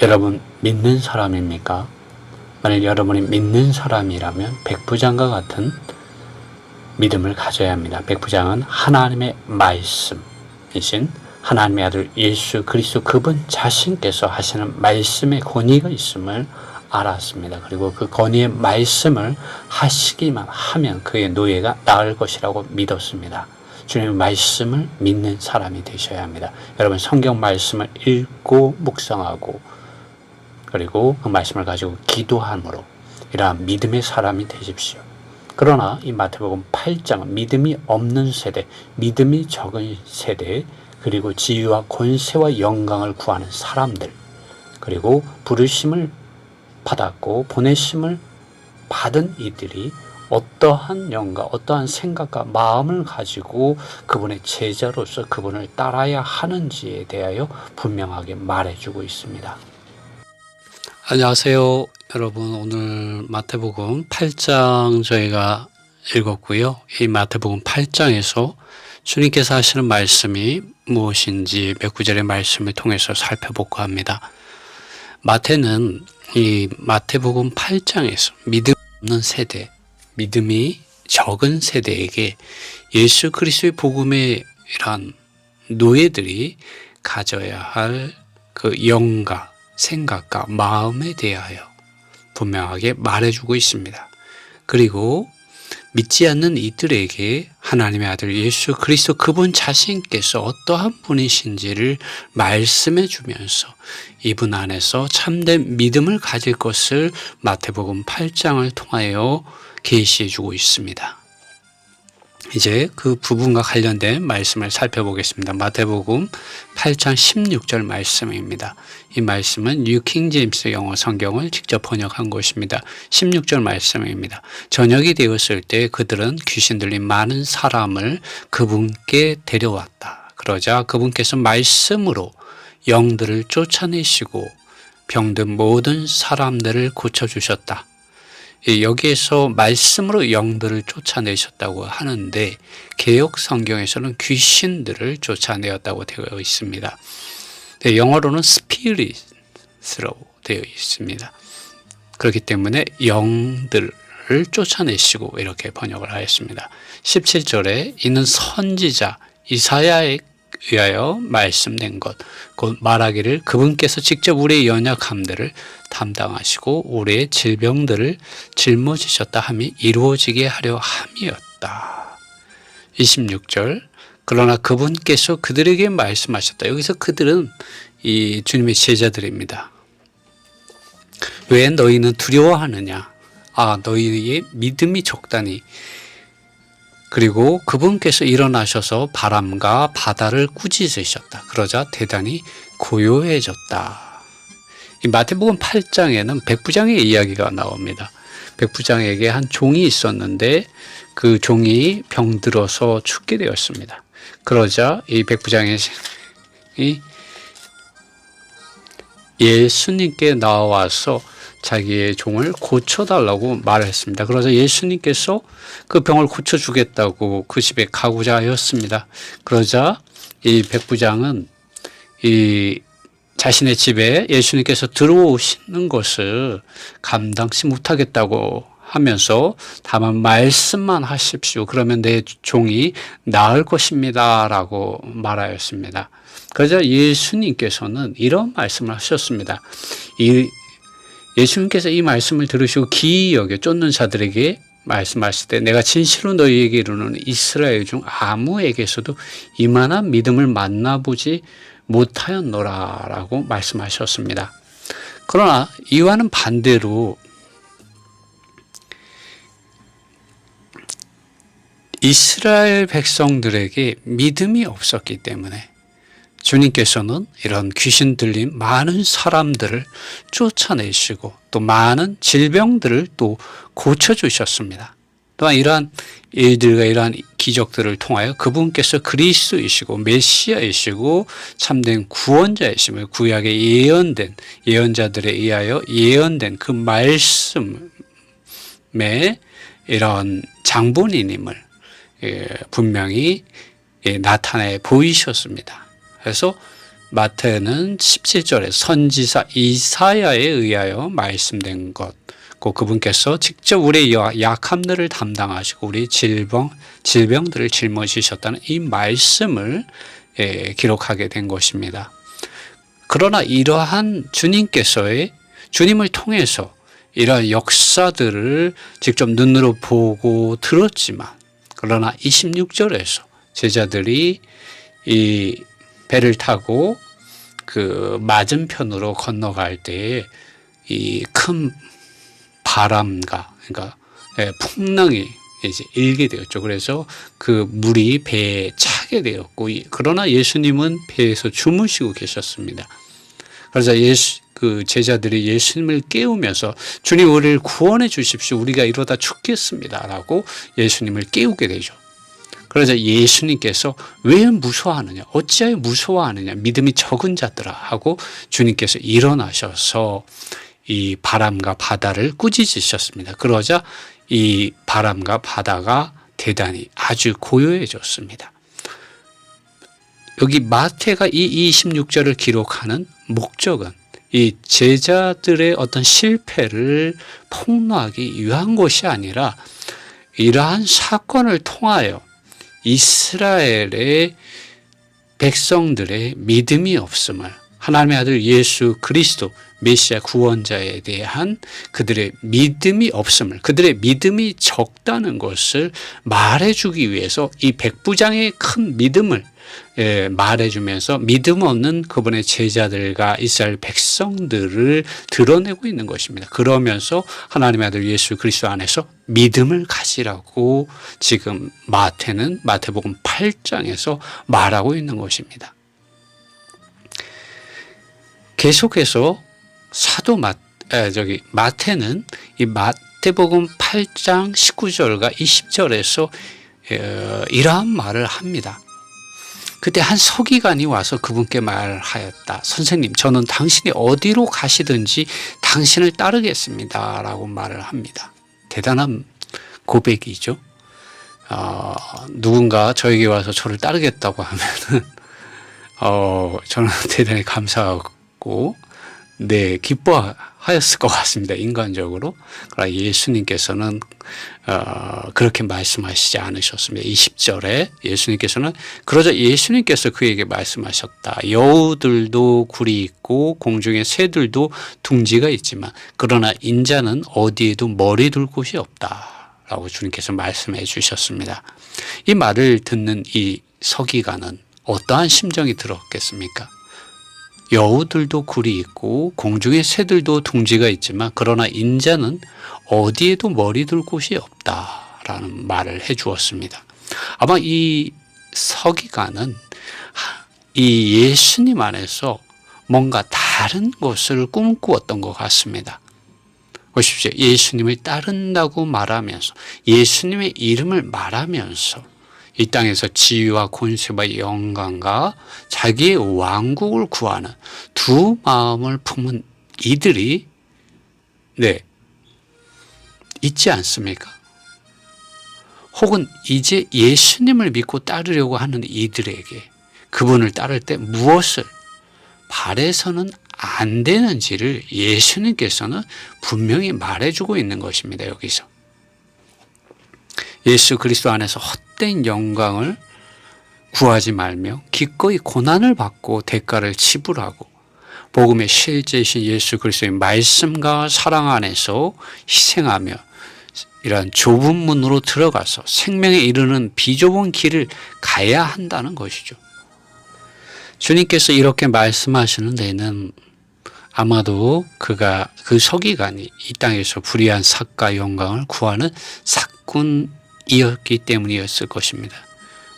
여러분 믿는 사람입니까? 만약 여러분이 믿는 사람이라면 백부장과 같은 믿음을 가져야 합니다. 백부장은 하나님의 말씀이신 하나님의 아들 예수 그리스도 그분 자신께서 하시는 말씀의 권위가 있음을 알았습니다. 그리고 그 권위의 말씀을 하시기만 하면 그의 노예가 나을 것이라고 믿었습니다. 주님의 말씀을 믿는 사람이 되셔야 합니다. 여러분 성경 말씀을 읽고 묵상하고 그리고 그 말씀을 가지고 기도함으로 이러한 믿음의 사람이 되십시오. 그러나 이 마태복음 8장은 믿음이 없는 세대, 믿음이 적은 세대, 그리고 지위와 권세와 영광을 구하는 사람들, 그리고 부르심을 받았고 보내심을 받은 이들이 어떠한 영과 어떠한 생각과 마음을 가지고 그분의 제자로서 그분을 따라야 하는지에 대하여 분명하게 말해주고 있습니다. 안녕하세요. 여러분, 오늘 마태복음 8장 저희가 읽었고요. 이 마태복음 8장에서 주님께서 하시는 말씀이 무엇인지 몇 구절의 말씀을 통해서 살펴볼까 합니다. 마태는 이 마태복음 8장에서 믿음 없는 세대, 믿음이 적은 세대에게 예수 그리스도의 복음의 이러한 노예들이 가져야 할 그 영과 생각과 마음에 대하여 분명하게 말해주고 있습니다. 그리고 믿지 않는 이들에게 하나님의 아들 예수 그리스도 그분 자신께서 어떠한 분이신지를 말씀해 주면서 이분 안에서 참된 믿음을 가질 것을 마태복음 8장을 통하여 계시해 주고 있습니다. 이제 그 부분과 관련된 말씀을 살펴보겠습니다. 마태복음 8장 16절 말씀입니다. 이 말씀은 뉴 킹 제임스 영어 성경을 직접 번역한 것입니다. 16절 말씀입니다. 저녁이 되었을 때 그들은 귀신 들린 많은 사람을 그분께 데려왔다. 그러자 그분께서 말씀으로 영들을 쫓아내시고 병든 모든 사람들을 고쳐주셨다. 여기에서 말씀으로 영들을 쫓아내셨다고 하는데 개역 성경에서는 귀신들을 쫓아내었다고 되어 있습니다. 영어로는 스피릿으로 되어 있습니다. 그렇기 때문에 영들을 쫓아내시고 이렇게 번역을 하였습니다. 17절에 이는 선지자 이사야에 의하여 말씀된 것, 곧 말하기를 그분께서 직접 우리의 연약함들을 담당하시고 우리의 질병들을 짊어지셨다 함이 이루어지게 하려 함이었다. 26절 그러나 그분께서 그들에게 말씀하셨다. 여기서 그들은 이 주님의 제자들입니다. 왜 너희는 두려워하느냐? 너희의 믿음이 적다니. 그리고 그분께서 일어나셔서 바람과 바다를 꾸짖으셨다. 그러자 대단히 고요해졌다. 이 마태복음 8장에는 백부장의 이야기가 나옵니다. 백부장에게 한 종이 있었는데 그 종이 병들어서 죽게 되었습니다. 그러자 이 백부장이 예수님께 나와서 자기의 종을 고쳐달라고 말했습니다. 그러자 예수님께서 그 병을 고쳐주겠다고 그 집에 가고자 하였습니다. 그러자 이 백부장은 이 자신의 집에 예수님께서 들어오시는 것을 감당치 못하겠다고 하면서 다만 말씀만 하십시오. 그러면 내 종이 나을 것입니다. 라고 말하였습니다. 그러자 예수님께서는 이런 말씀을 하셨습니다. 예수님께서 이 말씀을 들으시고 기이 여겨 쫓는 자들에게 말씀하실 때 내가 진실로 너희에게 이르노니 이스라엘 중 아무에게서도 이만한 믿음을 만나보지 못하였노라 라고 말씀하셨습니다. 그러나 이와는 반대로 이스라엘 백성들에게 믿음이 없었기 때문에 주님께서는 이런 귀신 들린 많은 사람들을 쫓아내시고 또 많은 질병들을 또 고쳐주셨습니다. 또한 이러한 일들과 이러한 기적들을 통하여 그분께서 그리스도이시고 메시아이시고 참된 구원자이심을 구약에 예언된 예언자들에 의하여 예언된 그 말씀에 이런 장본인임을 분명히 나타내 보이셨습니다. 그래서 마태는 17절에 선지사 이사야에 의하여 말씀된 것, 그분께서 직접 우리의 약함들을 담당하시고 우리 질병들을 짊어지셨다는 이 말씀을 기록하게 된 것입니다. 그러나 이러한 주님을 통해서 이러한 역사들을 직접 눈으로 보고 들었지만, 그러나 26절에서 제자들이 이 배를 타고 그 맞은편으로 건너갈 때에 이 큰 바람과, 그러니까 풍랑이 이제 일게 되었죠. 그래서 그 물이 배에 차게 되었고, 그러나 예수님은 배에서 주무시고 계셨습니다. 그래서 그 제자들이 예수님을 깨우면서 주님, 우리를 구원해 주십시오. 우리가 이러다 죽겠습니다라고 예수님을 깨우게 되죠. 그러자 예수님께서 왜 무서워하느냐, 어찌하여 무서워하느냐, 믿음이 적은 자들아 하고 주님께서 일어나셔서 이 바람과 바다를 꾸짖으셨습니다. 그러자 이 바람과 바다가 대단히 아주 고요해졌습니다. 여기 마태가 이 26절을 기록하는 목적은 이 제자들의 어떤 실패를 폭로하기 위한 것이 아니라, 이러한 사건을 통하여 이스라엘의 백성들의 믿음이 없음을, 하나님의 아들 예수 그리스도 메시아 구원자에 대한 그들의 믿음이 없음을, 그들의 믿음이 적다는 것을 말해주기 위해서 이 백부장의 큰 믿음을 말해주면서 믿음 없는 그분의 제자들과 이스라엘 백성들을 드러내고 있는 것입니다. 그러면서 하나님의 아들 예수 그리스도 안에서 믿음을 가지라고 지금 마태는 마태복음 8장에서 말하고 있는 것입니다. 계속해서 마태는 이 마태복음 8장 19절과 20절에서 이러한 말을 합니다. 그때 한 서기관이 와서 그분께 말하였다. 선생님, 저는 당신이 어디로 가시든지 당신을 따르겠습니다 라고 말을 합니다. 대단한 고백이죠. 누군가 저에게 와서 저를 따르겠다고 하면은 저는 대단히 감사하고 기뻐하였을 것 같습니다. 인간적으로. 그러나 예수님께서는 그렇게 말씀하시지 않으셨습니다. 20절에 그러자 예수님께서 그에게 말씀하셨다. 여우들도 굴이 있고 공중의 새들도 둥지가 있지만 그러나 인자는 어디에도 머리 둘 곳이 없다 라고 주님께서 말씀해 주셨습니다. 이 말을 듣는 이 서기관은 어떠한 심정이 들었겠습니까? 여우들도 굴이 있고 공중의 새들도 둥지가 있지만 그러나 인자는 어디에도 머리 둘 곳이 없다라는 말을 해 주었습니다. 아마 이 서기관은 이 예수님 안에서 뭔가 다른 것을 꿈꾸었던 것 같습니다. 보십시오. 예수님을 따른다고 말하면서, 예수님의 이름을 말하면서 이 땅에서 지위와 권세와 영광과 자기의 왕국을 구하는 두 마음을 품은 이들이 있지 않습니까? 혹은 이제 예수님을 믿고 따르려고 하는 이들에게 그분을 따를 때 무엇을 바래서는 안 되는지를 예수님께서는 분명히 말해주고 있는 것입니다. 여기서 예수 그리스도 안에서 헛된 영광을 구하지 말며 기꺼이 고난을 받고 대가를 지불하고 복음의 실제이신 예수 그리스도의 말씀과 사랑 안에서 희생하며 이러한 좁은 문으로 들어가서 생명에 이르는 비좁은 길을 가야 한다는 것이죠. 주님께서 이렇게 말씀하시는 데는 아마도 그 서기관이 이 땅에서 불의한 삭과 영광을 구하는 사꾼이었기 때문이었을 것입니다.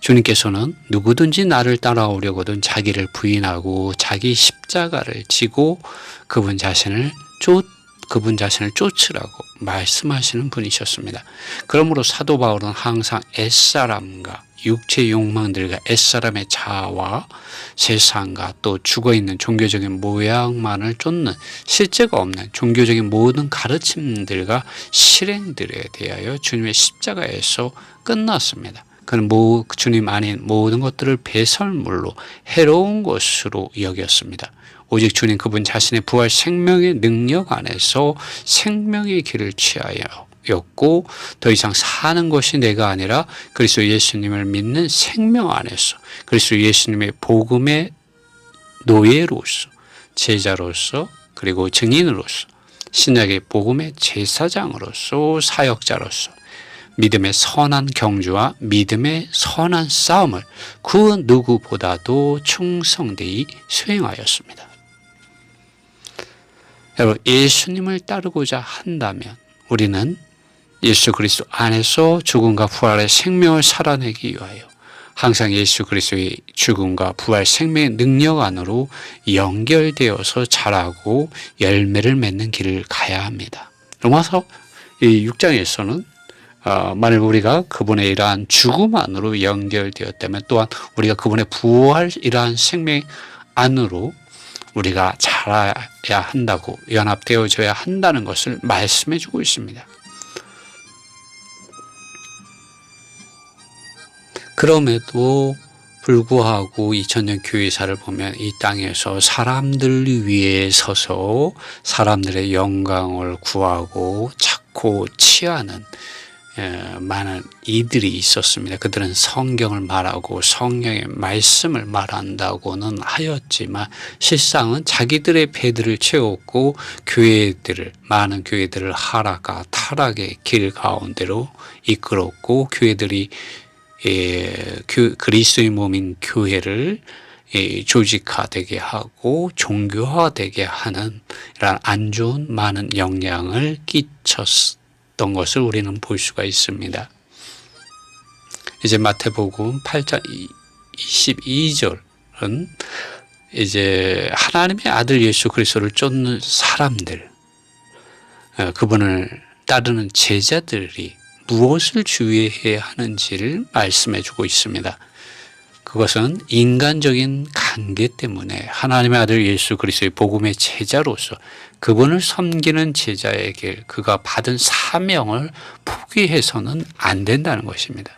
주님께서는 누구든지 나를 따라오려거든 자기를 부인하고 자기 십자가를 지고 그분 자신을 쫓으라고 말씀하시는 분이셨습니다. 그러므로 사도 바울은 항상 옛사람과 육체 욕망들과 옛사람의 자아와 세상과 또 죽어있는 종교적인 모양만을 쫓는 실제가 없는 종교적인 모든 가르침들과 실행들에 대하여 주님의 십자가에서 끝났습니다. 그는 주님 아닌 모든 것들을 배설물로 해로운 것으로 여겼습니다. 오직 주님 그분 자신의 부활 생명의 능력 안에서 생명의 길을 취하였고 더 이상 사는 것이 내가 아니라 그리스도 예수님을 믿는 생명 안에서 그리스도 예수님의 복음의 노예로서 제자로서 그리고 증인으로서 신약의 복음의 제사장으로서 사역자로서 믿음의 선한 경주와 믿음의 선한 싸움을 그 누구보다도 충성되이 수행하였습니다. 여러분, 예수님을 따르고자 한다면 우리는 예수 그리스도 안에서 죽음과 부활의 생명을 살아내기 위하여 항상 예수 그리스도의 죽음과 부활 생명의 능력 안으로 연결되어서 자라고 열매를 맺는 길을 가야 합니다. 로마서 6장에서는 만일 우리가 그분의 이러한 죽음 안으로 연결되었다면 또한 우리가 그분의 부활 이러한 생명 안으로 우리가 자라야 한다고 연합되어져야 한다는 것을 말씀해 주고 있습니다. 그럼에도 불구하고 2000년 교회사를 보면 이 땅에서 사람들을 위해 서서 사람들의 영광을 구하고 찾고 취하는 많은 이들이 있었습니다. 그들은 성경을 말하고 성령의 말씀을 말한다고는 하였지만 실상은 자기들의 배들을 채웠고 많은 교회들을 하락과 타락의 길 가운데로 이끌었고 교회들이 그리스도의 몸인 교회를 조직화되게 하고 종교화되게 하는 이런 안 좋은 많은 영향을 끼쳤던 것을 우리는 볼 수가 있습니다. 이제 마태복음 8장 22절은 이제 하나님의 아들 예수 그리스도를 쫓는 사람들, 그분을 따르는 제자들이 무엇을 주의해야 하는지를 말씀해 주고 있습니다. 그것은 인간적인 관계 때문에 하나님의 아들 예수 그리스도의 복음의 제자로서 그분을 섬기는 제자의 길, 그가 받은 사명을 포기해서는 안 된다는 것입니다.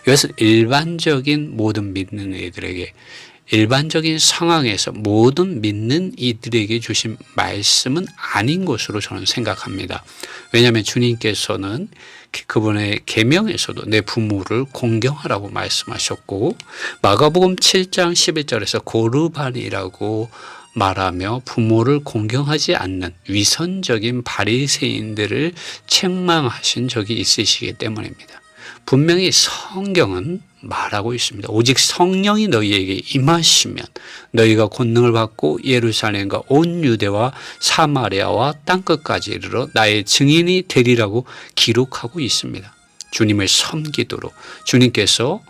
이것은 일반적인 모든 믿는 이들에게 일반적인 상황에서 모든 믿는 이들에게 주신 말씀은 아닌 것으로 저는 생각합니다. 왜냐하면 주님께서는 그분의 계명에서도 내 부모를 공경하라고 말씀하셨고 마가복음 7장 11절에서 고르반이라고 말하며 부모를 공경하지 않는 위선적인 바리새인들을 책망하신 적이 있으시기 때문입니다. 분명히 성경은 말하고 있습니다. 오직 성령이 너희에게 임하시면 너희가 권능을 받고 예루살렘과 온 유대와 사마리아와 땅끝까지 이르러 나의 증인이 되리라고 기록하고 있습니다. 주님을 섬기도록 주님께서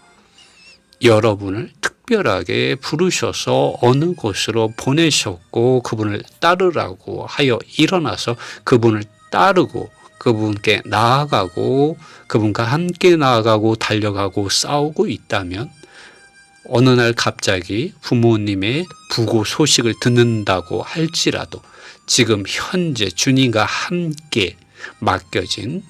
여러분을 특별하게 부르셔서 어느 곳으로 보내셨고 그분을 따르라고 하여 일어나서 그분을 따르고 그분께 나아가고 그분과 함께 나아가고 달려가고 싸우고 있다면 어느 날 갑자기 부모님의 부고 소식을 듣는다고 할지라도 지금 현재 주님과 함께 맡겨진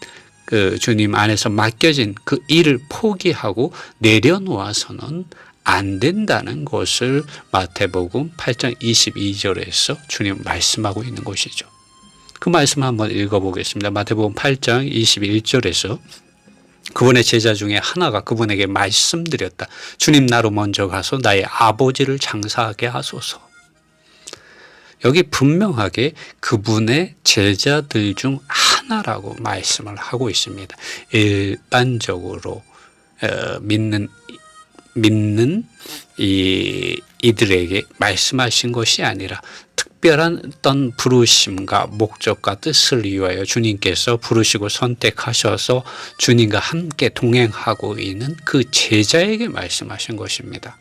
주님 안에서 맡겨진 그 일을 포기하고 내려놓아서는 안 된다는 것을 마태복음 8장 22절에서 주님 말씀하고 있는 것이죠. 그 말씀 한번 읽어보겠습니다. 마태복음 8장 21절에서 그분의 제자 중에 하나가 그분에게 말씀드렸다. 주님 나로 먼저 가서 나의 아버지를 장사하게 하소서. 여기 분명하게 그분의 제자들 중 하나라고 말씀을 하고 있습니다. 일반적으로 믿는 이들에게 말씀하신 것이 아니라 특별한 어떤 부르심과 목적과 뜻을 위하여 주님께서 부르시고 선택하셔서 주님과 함께 동행하고 있는 그 제자에게 말씀하신 것입니다.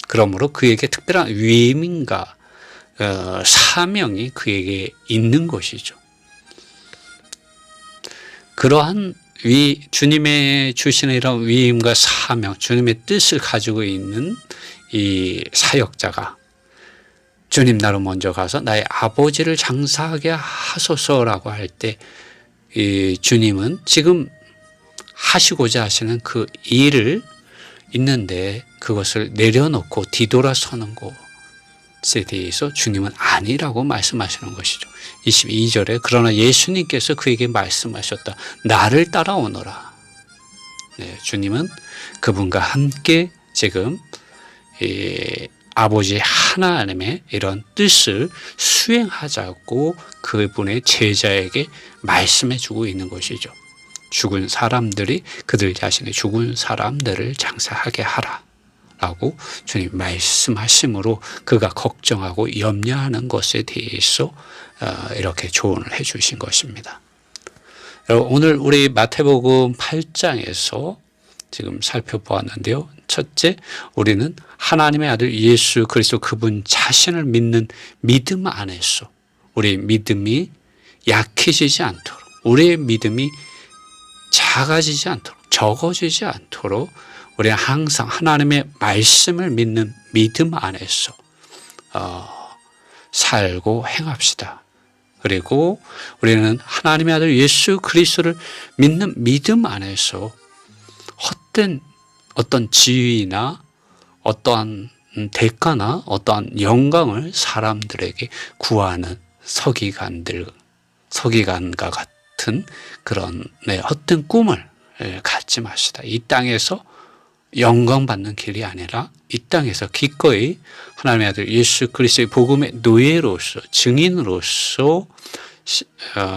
그러므로 그에게 특별한 위임과 사명이 그에게 있는 것이죠. 그러한 주님의 주시는 이런 위임과 사명, 주님의 뜻을 가지고 있는 이 사역자가 주님 나로 먼저 가서 나의 아버지를 장사하게 하소서라고 할 때 주님은 지금 하시고자 하시는 그 일을 있는데 그것을 내려놓고 뒤돌아서는 것에 대해서 주님은 아니라고 말씀하시는 것이죠. 22절에 그러나 예수님께서 그에게 말씀하셨다. 나를 따라오너라. 네, 주님은 그분과 함께 지금 아버지 하나님의 이런 뜻을 수행하자고 그분의 제자에게 말씀해 주고 있는 것이죠. 죽은 사람들이 그들 자신의 죽은 사람들을 장사하게 하라 라고 주님 말씀하심으로 그가 걱정하고 염려하는 것에 대해서 이렇게 조언을 해 주신 것입니다. 오늘 우리 마태복음 8장에서 지금 살펴보았는데요. 첫째, 우리는 하나님의 아들 예수 그리스도 그분 자신을 믿는 믿음 안에서 우리의 믿음이 약해지지 않도록, 우리의 믿음이 작아지지 않도록, 적어지지 않도록 우리는 항상 하나님의 말씀을 믿는 믿음 안에서 살고 행합시다. 그리고 우리는 하나님의 아들 예수 그리스도를 믿는 믿음 안에서 헛된 어떤 지위나 어떠한 대가나 어떠한 영광을 사람들에게 구하는 서기관과 같은 그런 헛된 꿈을 갖지 마시다. 이 땅에서 영광 받는 길이 아니라 이 땅에서 기꺼이 하나님의 아들 예수 그리스도의 복음의 노예로서 증인으로서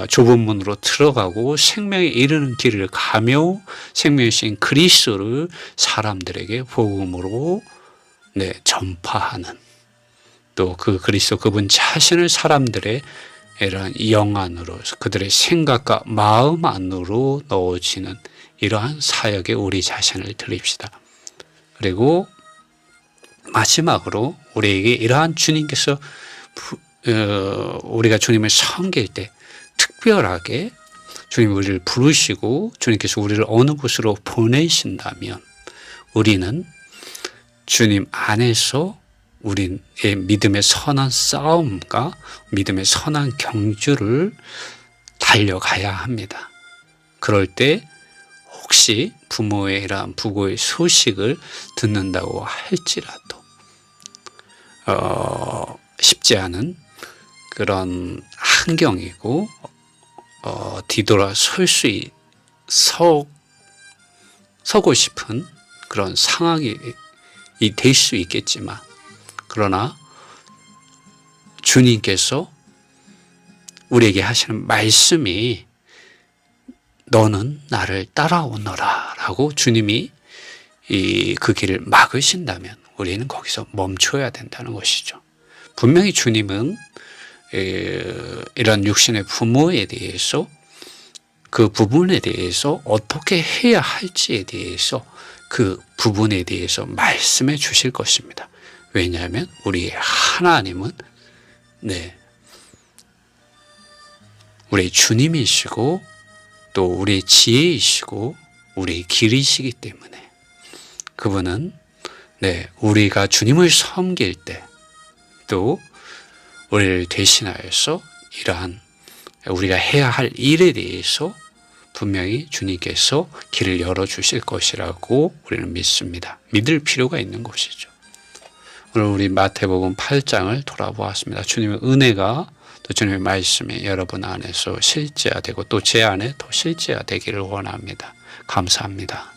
좁은 문으로 들어가고 생명에 이르는 길을 가며 생명이신 그리스도를 사람들에게 복음으로 전파하는, 또 그 그리스도 그분 자신을 사람들의 이러한 영 안으로, 그들의 생각과 마음 안으로 넣어지는 이러한 사역에 우리 자신을 드립시다. 그리고 마지막으로 우리에게 이러한 주님께서 우리가 주님을 섬길 때 특별하게 주님 우리를 부르시고 주님께서 우리를 어느 곳으로 보내신다면 우리는 주님 안에서 우리의 믿음의 선한 싸움과 믿음의 선한 경주를 달려가야 합니다. 그럴 때 혹시 부모의 이러한 부고의 소식을 듣는다고 할지라도 쉽지 않은 그런 환경이고 뒤돌아 서고 싶은 그런 상황이 될 수 있겠지만, 그러나 주님께서 우리에게 하시는 말씀이 너는 나를 따라오너라 라고 주님이 그 길을 막으신다면 우리는 거기서 멈춰야 된다는 것이죠. 분명히 주님은 이런 육신의 부모에 대해서 그 부분에 대해서 어떻게 해야 할지에 대해서 그 부분에 대해서 말씀해 주실 것입니다. 왜냐하면 우리의 하나님은 우리의 주님이시고 또 우리의 지혜이시고 우리의 길이시기 때문에 그분은 우리가 주님을 섬길 때 또 우리를 대신하여서 이러한 우리가 해야 할 일에 대해서 분명히 주님께서 길을 열어주실 것이라고 우리는 믿습니다. 믿을 필요가 있는 것이죠. 오늘 우리 마태복음 8장을 돌아보았습니다. 주님의 은혜가 또 주님의 말씀이 여러분 안에서 실제화되고 또 제 안에 더 실제화되기를 원합니다. 감사합니다.